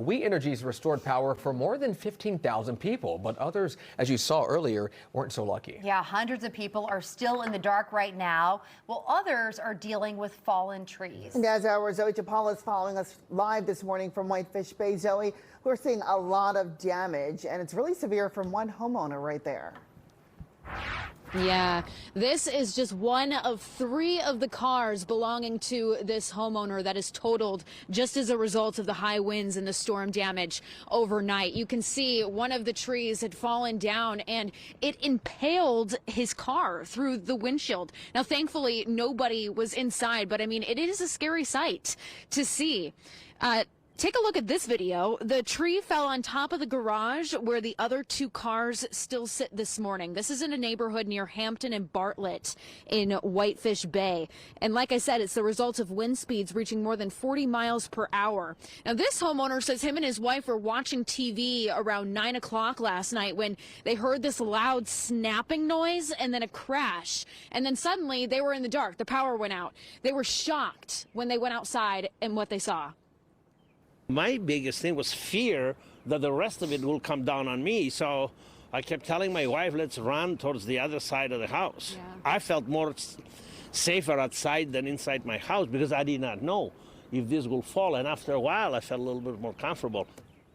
We Energies restored power for more than 15,000 people, but others, as you saw earlier, weren't so lucky. Yeah, hundreds of people are still in the dark right now, while others are dealing with fallen trees. And as our Zoe Chapala is following us live this morning from Whitefish Bay, Zoe, we're seeing a lot of damage, and it's really severe from one homeowner right there. Yeah, this is just one of 3 of the cars belonging to this homeowner that is totaled just as a result of the high winds and the storm damage overnight. You can see one of the trees had fallen down and it impaled his car through the windshield. Now, thankfully, nobody was inside, but I mean, it is a scary sight to see. Take a look at this video. The tree fell on top of the garage where the other 2 cars still sit this morning. This is in a neighborhood near Hampton and Bartlett in Whitefish Bay. And like I said, it's the result of wind speeds reaching more than 40 miles per hour. Now, this homeowner says him and his wife were watching TV around 9 o'clock last night when they heard this loud snapping noise and then a crash. And then suddenly they were in the dark. The power went out. They were shocked when they went outside and what they saw. My biggest thing was fear that the rest of it will come down on me. So I kept telling my wife, let's run towards the other side of the house. Yeah. I felt more safer outside than inside my house because I did not know if this will fall. And after a while, I felt a little bit more comfortable.